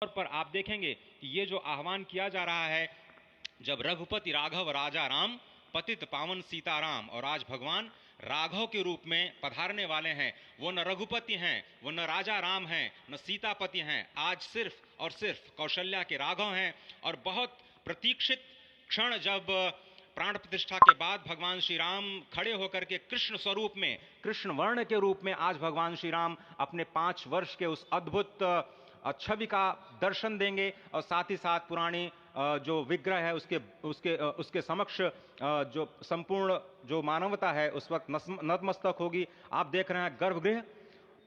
पर आप देखेंगे कि ये जो आह्वान किया जा रहा है, जब रघुपति राघव राजा राम, पतित पावन सीताराम, और आज भगवान राघव के रूप में पधारने वाले हैं। वो न रघुपति हैं, वो न राजा राम हैं, न सीतापति हैं, आज सिर्फ और सिर्फ कौशल्या के राघव हैं। और बहुत प्रतीक्षित क्षण, जब प्राण प्रतिष्ठा के बाद भगवान श्री राम खड़े होकर के कृष्ण स्वरूप में, कृष्ण वर्ण के रूप में आज भगवान श्री राम अपने 5 वर्ष के उस अद्भुत छवि का दर्शन देंगे, और साथ ही साथ पुरानी जो विग्रह है उसके समक्ष जो संपूर्ण जो मानवता है उस वक्त नतमस्तक होगी। आप देख रहे हैं गर्भगृह,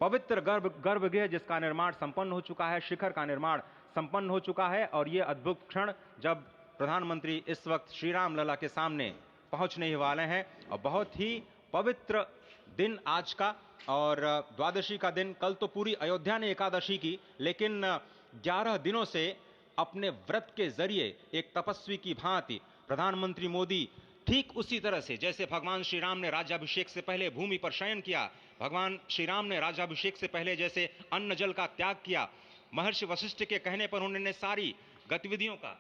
पवित्र गर्भगृह जिसका निर्माण संपन्न हो चुका है, शिखर का निर्माण संपन्न हो चुका है। और ये अद्भुत क्षण जब प्रधानमंत्री इस वक्त श्री राम लला के सामने पहुंचने ही वाले हैं, और बहुत ही पवित्र दिन आज का, और द्वादशी का दिन। कल तो पूरी अयोध्या ने एकादशी की, लेकिन 11 दिनों से अपने व्रत के जरिए एक तपस्वी की भांति प्रधानमंत्री मोदी ठीक उसी तरह से जैसे भगवान श्री राम ने राज्याभिषेक से पहले भूमि पर शयन किया, भगवान श्री राम ने राज्याभिषेक से पहले जैसे अन्न जल का त्याग किया, महर्षि वशिष्ठ के कहने पर उन्होंने सारी गतिविधियों का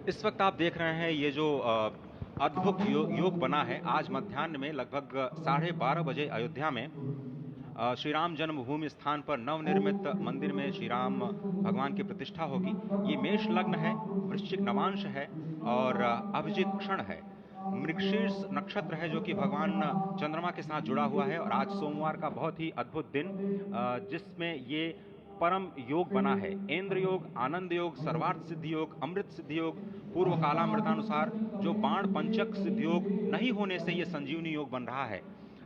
इस वक्त आप देख रहे हैं ये जो अद्भुत योग बना है। आज मध्याह्न में लगभग 12:30 बजे अयोध्या में श्री राम जन्मभूमि स्थान पर नवनिर्मित मंदिर में श्री राम भगवान की प्रतिष्ठा होगी। ये मेष लग्न है, वृश्चिक नवांश है और अभिजित क्षण है। मृगशीर्ष नक्षत्र है जो कि भगवान चंद्रमा के साथ जुड़ा हुआ है। और आज सोमवार का बहुत ही अद्भुत दिन जिसमें ये परम योग बना है। इंद्र योग, आनंद योग, सर्वार्थ सिद्धि योग, अमृत सिद्धि योग, पूर्व कालामृतानुसार जो बाण पंचक सिद्धि योग नहीं होने से ये संजीवनी योग बन रहा है।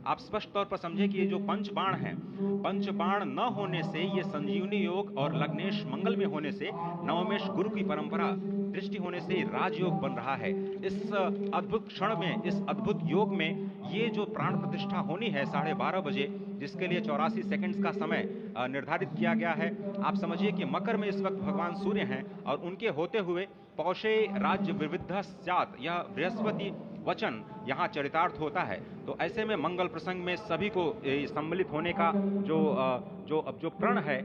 आप स्पष्ट तौर पर समझे कि ये जो पंच बाण है, पंच बाण न होने से, ये संजीवनी योग और लग्नेश मंगल में होने से, नवमेश गुरु की परंपरा दृष्टि होने से राजयोग बन रहा है। इस अद्भुत क्षण में, इस अद्भुत योग में ये जो प्राण प्रतिष्ठा होनी है 12:30 बजे, जिसके लिए 84 सेकंड्स का समय निर्धारित किया गया है। आप समझिए कि मकर में इस वक्त भगवान सूर्य हैं और उनके होते हुए पौषे राज्य विविध स्यात्, यह बृहस्पति वचन यहाँ चरितार्थ होता है। तो ऐसे में मंगल प्रसंग में सभी को सम्मिलित होने का जो प्रण है,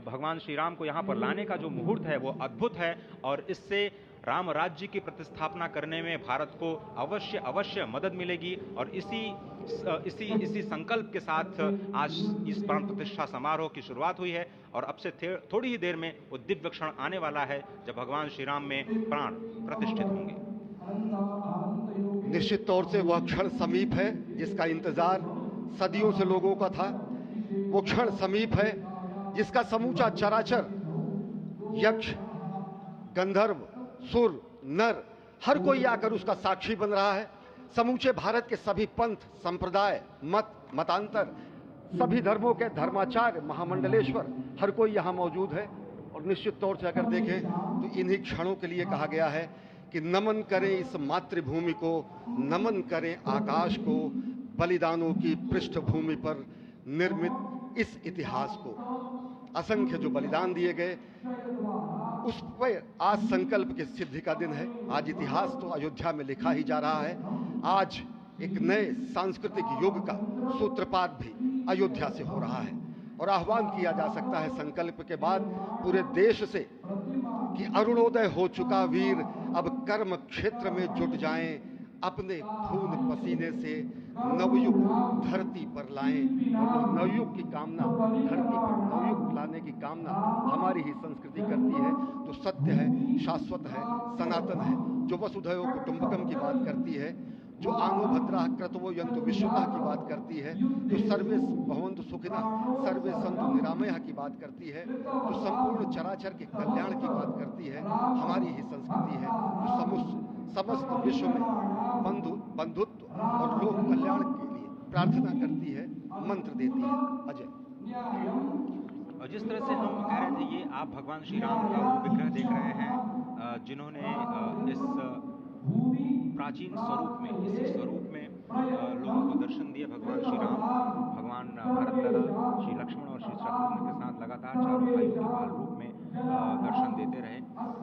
भगवान श्री राम को यहाँ पर लाने का जो मुहूर्त है वो अद्भुत है, और इससे राम राज्य की प्रतिस्थापना करने में भारत को अवश्य मदद मिलेगी। और इसी संकल्प के साथ आज इस प्राण प्रतिष्ठा समारोह की शुरुआत हुई है, और अब से थोड़ी ही देर में वो दिव्य क्षण आने वाला है जब भगवान श्री राम में प्राण प्रतिष्ठित होंगे। निश्चित तौर से वह क्षण समीप है जिसका इंतजार सदियों से लोगों का था। वो क्षण समीप है जिसका समूचा चराचर, यक्ष, गंधर्व, सुर, नर, हर कोई आकर उसका साक्षी बन रहा है। समूचे भारत के सभी पंथ, संप्रदाय, मतांतर, सभी धर्मों के धर्माचार्य, महामंडलेश्वर, हर कोई यहाँ मौजूद है। और निश्चित तौर से अगर देखें तो इन्हीं क्षणों के लिए कहा गया है कि नमन करें इस मातृभूमि को, नमन करें आकाश को, बलिदानों की पृष्ठभूमि पर निर्मित इस इतिहास को। असंख्य जो बलिदान दिए गए, उस पर आज संकल्प की सिद्धि का दिन है। आज इतिहास तो अयोध्या में लिखा ही जा रहा है। आज एक नए सांस्कृतिक युग का सूत्रपात भी अयोध्या से हो रहा है, और आह्वान किया जा सकता है संकल्प के बाद पूरे देश से कि अरुणोदय हो चुका वीर, अब कर्म क्षेत्र में जुट जाएं, अपने खून पसीने से नवयुग धरती पर लाएं। और नवयुग की कामना, धरती पर नवयुग लाने की कामना हमारी ही संस्कृति करती है, जो सत्य है, शाश्वत है, सनातन है, जो वसुधैव कुटुंबकम की बात करती है, जो आंगो भद्रा क्रतवो यंतु विश्वता की बात करती है, जो सर्वे भवन्तु सुखिनः सर्वे सन्तु निरामयः की बात करती है, जो संपूर्ण चराचर के कल्याण की बात करती है, हमारी ही संस्कृति है, जो समस्त विश्व में बंधुत्व और लोक कल्याण के लिए प्रार्थना करती है, मंत्र देती है। अजय, और जिस तरह से हम कह रहे थे, ये आप भगवान श्री राम का वो विग्रह देख रहे हैं जिन्होंने इस प्राचीन स्वरूप में, इसी स्वरूप में लोगों को दर्शन दिए। भगवान श्री राम, भगवान भरतलला, श्री लक्ष्मण और श्री शत्रुघ्न के साथ लगातार चारों भाइयों के बाल रूप में दर्शन देते रहे,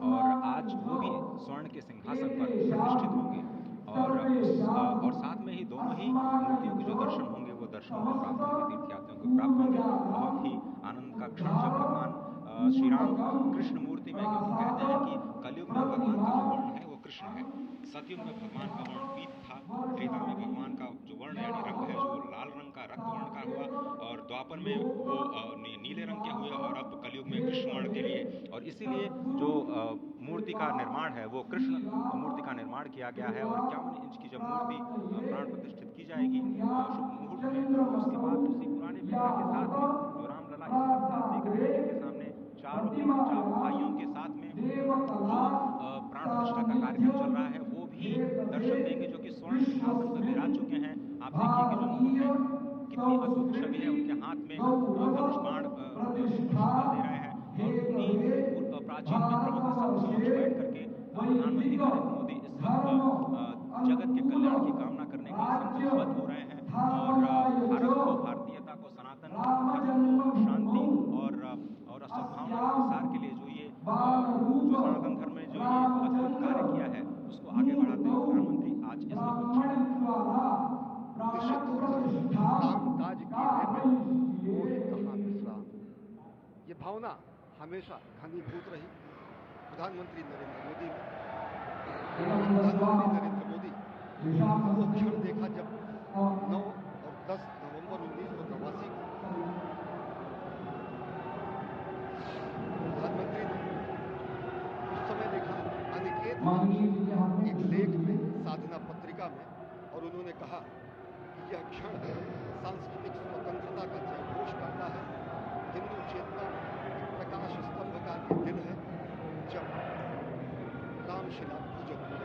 और आज वो भी स्वर्ण के सिंहासन पर प्रतिष्ठित होंगे। और साथ में ही दोनों ही मूर्तियों के जो दर्शन होंगे वो दर्शन को प्राप्त होंगे, तीर्थयात्रियों को प्राप्त होंगे। बहुत ही आनंद का क्षण जब भगवान श्री राम कृष्ण मूर्ति में, क्योंकि कहते हैं कि कलयुग में भगवान का जो वर्ण है वो कृष्ण है, सतयुग में भगवान का वर्ण पीत था, त्रेता में भगवान का जो वर्ण यानी रंग है जो लाल रंग का, रक्त वर्ण का हुआ, और द्वापर में वो नीले रंग के हुए, और अब कलयुग में कृष्ण वर्ण के लिए। और इसीलिए जो मूर्ति का निर्माण है वो कृष्ण मूर्ति का निर्माण किया गया है। और 51 इंच की जब मूर्ति प्राण प्रतिष्ठित की जाएगी शुभ मुहूर्त में, उसके बाद उसी पुराने विग्रह के साथ में जो रामलला इस वक्त आप देख रहे हैं, जिनके सामने चारों भाइयों के साथ में जो प्राण प्रतिष्ठा का कार्यक्रम चल रहा है, वो भी दर्शन देंगे, जो कि स्वर्ण सिंहासन पर विराज चुके हैं। आप देखिए कि जो मुकुट है कितनी अद्भुत छवि है, उनके हाथ में धनुष बाण दे रहे हैं, और उन्हीं प्राचीन विग्रहों के समक्ष बैठ करके प्रधानमंत्री नरेंद्र मोदी इस वक्त जगत के कल्याण की कामना करने के लिए संकल्पबद्ध हो रहे हैं, और भारत को, भारतीयता को, सनातन धर्म को शांति और सद्भावना के प्रसार के लिए जो सनातन धर्म में जो ये अद्भुत कार्य किया है, उसको आगे बढ़ाते हुए प्रधानमंत्री आज इस काम काज कीने में मोहि कहाँ विश्राम, ये भावना हमेशा घनीभूत रही प्रधानमंत्री नरेंद्र मोदी में। प्रधानमंत्री नरेंद्र मोदी वो क्षण देखा जब 9 और 10 नवंबर 1989 को प्रधानमंत्री ने उस समय लिखा अनिकेत एक लेख में, साधना पत्रिका में, और उन्होंने कहा कि यह क्षण सांस्कृतिक स्वतंत्रता का जयघोष करता है, हिंदू चेतना प्रकाश स्तंभ का दिन है जब रामशिला पूजन हुए।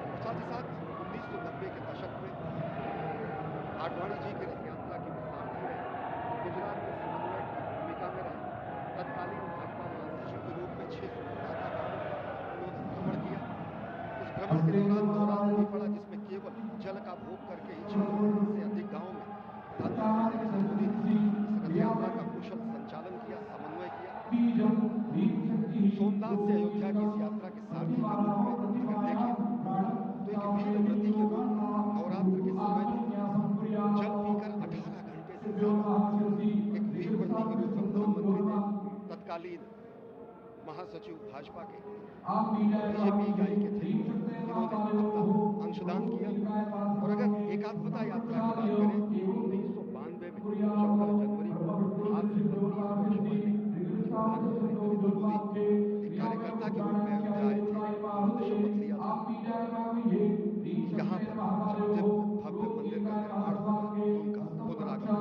और साथ ही साथ 1990 के दशक में आडवाणी जी के बाढ़ के दौरान दौरान भी पड़ा, जिसमें केवल जल का भोग करके ही 6 से अधिक गांव में धार्मिक नरेंद्र मोदी ने इस रथ यात्रा का कुशल संचालन किया, समन्वय किया। सोमनाथ से अयोध्या की इस यात्रा के सारथी के रूप में अगर देखें तो एक वीर व्रती के रूप में नवरात्र के समय में जल पीकर 18 घंटे से ज्यादा एक वीर व्रती के रूप में प्रधानमंत्री ने तत्कालीन महासचिव भाजपा के बीजेपी इकाई के थे, इन्होंने अपना अंशदान किया। और अगर एकात्मता यात्रा की बात करें, 1992 में 14 जनवरी को आज से 32 वर्ष पहले प्रधानमंत्री नरेंद्र मोदी एक कार्यकर्ता के रूप में अयोध्या आए थे। शपथ लिया था यहाँ पर जब भव्य मंदिर का निर्माण होगा तो उनका पुनरागमन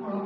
और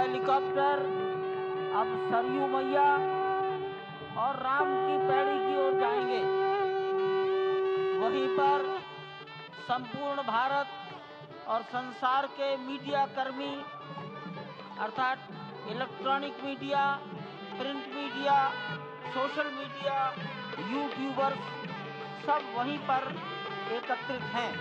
हेलीकॉप्टर अब सरयू मैया और राम की पैड़ी की ओर जाएंगे। वहीं पर संपूर्ण भारत और संसार के मीडिया कर्मी अर्थात electronic media, print media, social media, YouTubers सब वहीं पर एकत्रित हैं।